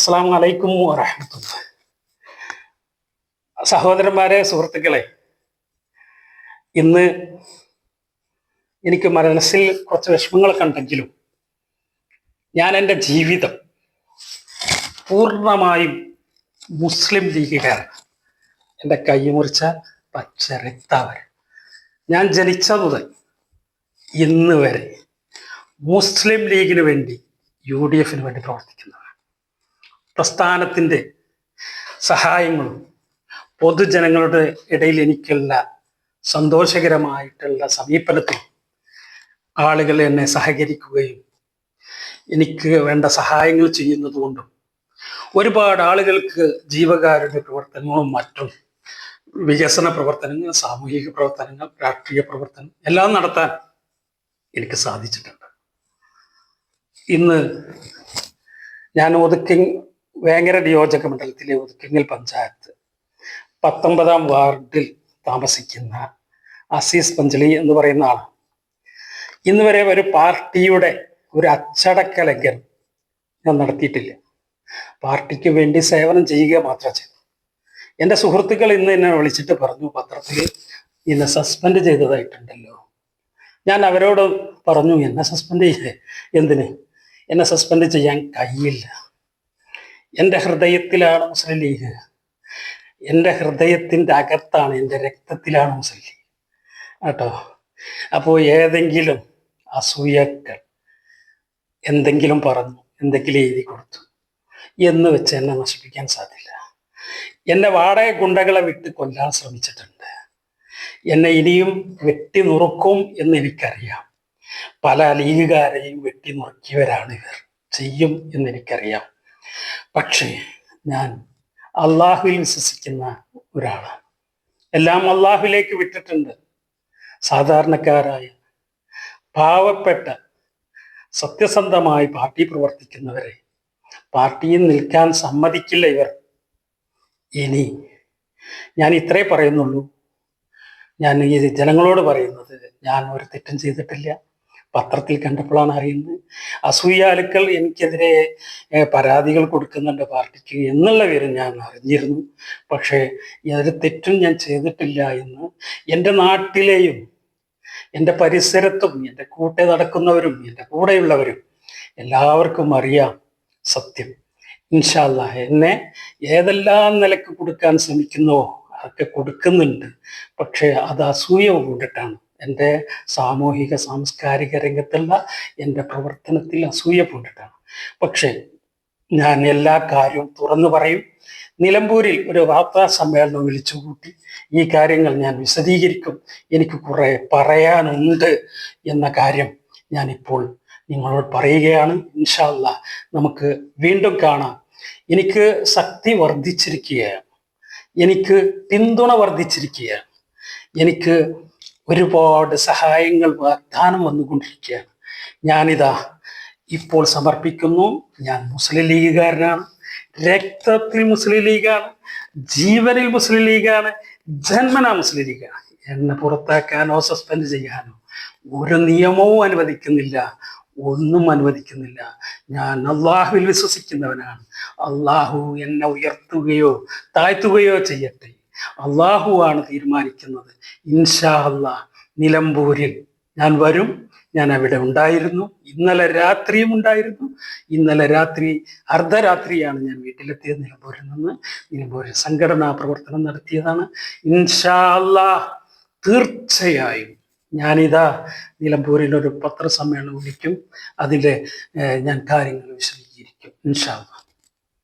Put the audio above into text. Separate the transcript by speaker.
Speaker 1: അസ്സലാമു അലൈക്കും വറഹ്മത്തുള്ളാഹി. സഹോദരന്മാരെ, സുഹൃത്തുക്കളെ, ഇന്ന് എനിക്ക് മനസ്സിൽ കുറച്ച് വിഷമങ്ങളൊക്കെ ഉണ്ടെങ്കിലും ഞാൻ എൻ്റെ ജീവിതം പൂർണ്ണമായും മുസ്ലിം ലീഗുകാരൻ. എൻ്റെ കൈ മുറിച്ച പച്ച രക്താവർ. ഞാൻ ജനിച്ചത് മുതൽ ഇന്ന് വരെ മുസ്ലിം ലീഗിന് വേണ്ടി UDF വേണ്ടി പ്രവർത്തിക്കുന്നതാണ്. പ്രസ്ഥാനത്തിൻ്റെ സഹായങ്ങളും പൊതുജനങ്ങളുടെ ഇടയിൽ എനിക്കുള്ള സന്തോഷകരമായിട്ടുള്ള സമീപനത്തിൽ ആളുകൾ എന്നെ സഹകരിക്കുകയും എനിക്ക് വേണ്ട സഹായങ്ങൾ ചെയ്യുന്നത് കൊണ്ടും ഒരുപാട് ആളുകൾക്ക് ജീവകാരുണ്യ പ്രവർത്തനങ്ങളും മറ്റും വികസന പ്രവർത്തനങ്ങൾ, സാമൂഹിക പ്രവർത്തനങ്ങൾ, രാഷ്ട്രീയ പ്രവർത്തനം എല്ലാം നടത്താൻ എനിക്ക് സാധിച്ചിട്ടുണ്ട്. ഇന്ന് ഞാൻ വേങ്ങര നിയോജക മണ്ഡലത്തിലെ ഒതുക്കിങ്ങൽ പഞ്ചായത്ത് 19-ാം വാർഡിൽ താമസിക്കുന്ന അസീസ് പഞ്ചലി എന്ന് പറയുന്ന ആളാണ്. ഇന്ന് വരെ ഒരു പാർട്ടിയുടെ ഒരു അച്ചടക്ക ലംഘനം ഞാൻ നടത്തിയിട്ടില്ല. പാർട്ടിക്ക് വേണ്ടി സേവനം ചെയ്യുക മാത്രം ചെയ്തു. എൻ്റെ സുഹൃത്തുക്കൾ ഇന്ന് എന്നെ വിളിച്ചിട്ട് പറഞ്ഞു, പത്രത്തിൽ ഇന്ന് സസ്പെൻഡ് ചെയ്തതായിട്ടുണ്ടല്ലോ. ഞാൻ അവരോട് പറഞ്ഞു, എന്നെ സസ്പെൻഡ് ചെയ്യേ? എന്തിന്? എന്നെ സസ്പെൻഡ് ചെയ്യാൻ കഴിയില്ല. എൻ്റെ ഹൃദയത്തിലാണ് മുസ്ലിം ലീഗ്. എൻ്റെ ഹൃദയത്തിൻ്റെ അകത്താണ്, എൻ്റെ രക്തത്തിലാണ് മുസ്ലിം ലീഗ് കേട്ടോ. അപ്പോൾ ഏതെങ്കിലും അസൂയക്കൾ എന്തെങ്കിലും പറഞ്ഞു, എന്തെങ്കിലും എഴുതി കൊടുത്തു എന്ന് വെച്ച് എന്നെ നശിപ്പിക്കാൻ സാധില്ല. എന്നെ വാടക ഗുണ്ടകളെ വിട്ട് കൊല്ലാൻ ശ്രമിച്ചിട്ടുണ്ട്. എന്നെ ഇനിയും വെട്ടി നുറുക്കും എന്ന് എനിക്കറിയാം. പല ലീഗുകാരെയും വെട്ടി നുറുക്കിയവരാണ് ഇവർ, ചെയ്യും എന്നെനിക്കറിയാം. പക്ഷേ ഞാൻ അള്ളാഹുവിൽ വിശ്വസിക്കുന്ന ഒരാളാണ്. എല്ലാം അള്ളാഹുവിലേക്ക് വിട്ടിട്ടുണ്ട്. സാധാരണക്കാരായ പാവപ്പെട്ട സത്യസന്ധമായി പാർട്ടി പ്രവർത്തിക്കുന്നവരെ പാർട്ടിയിൽ നിൽക്കാൻ സമ്മതിക്കില്ല ഇവർ. ഇനി ഞാൻ ഇത്രേ പറയുന്നുള്ളൂ. ഞാൻ ഈ ജനങ്ങളോട് പറയുന്നത്, ഞാൻ ഒരു തെറ്റും ചെയ്തിട്ടില്ല. പത്രത്തിൽ കണ്ടപ്പോഴാണ് അറിയുന്നത്. അസൂയാലുക്കൾ എനിക്കെതിരെ പരാതികൾ കൊടുക്കുന്നുണ്ട് പാർട്ടിക്ക് എന്നുള്ള വിവരം ഞാൻ അറിഞ്ഞിരുന്നു. പക്ഷേ ഒരു തെറ്റും ഞാൻ ചെയ്തിട്ടില്ല എന്ന് എൻ്റെ നാട്ടിലെയും എൻ്റെ പരിസരത്തും എൻ്റെ കൂടെ നടക്കുന്നവരും എൻ്റെ കൂടെയുള്ളവരും എല്ലാവർക്കും അറിയാം സത്യം. ഇൻഷാ അല്ലാഹ് എന്നെ ഏതെല്ലാം നിലക്ക് കൊടുക്കാൻ ശ്രമിക്കുന്നുവോ അതൊക്കെ കൊടുക്കുന്നുണ്ട്. പക്ഷേ അത് അസൂയ കൊണ്ടിട്ടാണ്. എൻ്റെ സാമൂഹിക സാംസ്കാരിക രംഗത്തുള്ള എൻ്റെ പ്രവർത്തനത്തിൽ അസൂയ കൊണ്ടിട്ടാണ്. പക്ഷേ ഞാൻ എല്ലാ കാര്യവും തുറന്നു പറയും. നിലമ്പൂരിൽ ഒരു വാർത്താ സമ്മേളനം വിളിച്ചുകൂട്ടി ഈ കാര്യങ്ങൾ ഞാൻ വിശദീകരിക്കും. എനിക്ക് കുറെ പറയാനുണ്ട് എന്ന കാര്യം ഞാനിപ്പോൾ നിങ്ങളോട് പറയുകയാണ്. ഇൻഷാ അല്ലാഹ് നമുക്ക് വീണ്ടും കാണാം. എനിക്ക് ശക്തി വർദ്ധിച്ചിരിക്കുകയാണ്. എനിക്ക് പിന്തുണ വർദ്ധിച്ചിരിക്കുകയാണ്. എനിക്ക് ഒരുപാട് സഹായങ്ങൾ വാഗ്ദാനം വന്നുകൊണ്ടിരിക്കുകയാണ്. ഞാനിതാ ഇപ്പോൾ സമർപ്പിക്കുന്നു. ഞാൻ മുസ്ലിം ലീഗുകാരനാണ്. രക്തത്തിൽ മുസ്ലിം ലീഗാണ്, ജീവനിൽ മുസ്ലിം ലീഗാണ്, ജന്മനാ മുസ്ലിം ലീഗാണ്. എന്നെ പുറത്താക്കാനോ സസ്പെൻഡ് ചെയ്യാനോ ഒരു നിയമവും അനുവദിക്കുന്നില്ല, ഒന്നും അനുവദിക്കുന്നില്ല. ഞാൻ അള്ളാഹുവിൽ വിശ്വസിക്കുന്നവനാണ്. അള്ളാഹു എന്നെ ഉയർത്തുകയോ താഴ്ത്തുകയോ ചെയ്യട്ടെ. അള്ളാഹു ആണ് തീരുമാനിക്കുന്നത്. ഇൻഷാ അല്ലാഹ് നിലമ്പൂരിൽ ഞാൻ വരും. ഞാൻ അവിടെ ഉണ്ടായിരുന്നു. ഇന്നലെ രാത്രിയും ഉണ്ടായിരുന്നു. ഇന്നലെ രാത്രി അർദ്ധരാത്രിയാണ് ഞാൻ വീട്ടിലെത്തിയത്. നിലമ്പൂരിൽ നിന്ന് നിലമ്പൂരിൽ സംഘടനാ പ്രവർത്തനം നടത്തിയതാണ്. ഇൻഷാ അല്ലാഹ് തീർച്ചയായും ഞാനിതാ നിലമ്പൂരിൽ ഒരു പത്രസമ്മേളനം വിളിക്കും. അതിൽ ഞാൻ കാര്യങ്ങൾ വിശദീകരിക്കും ഇൻഷാ അല്ലാഹ്.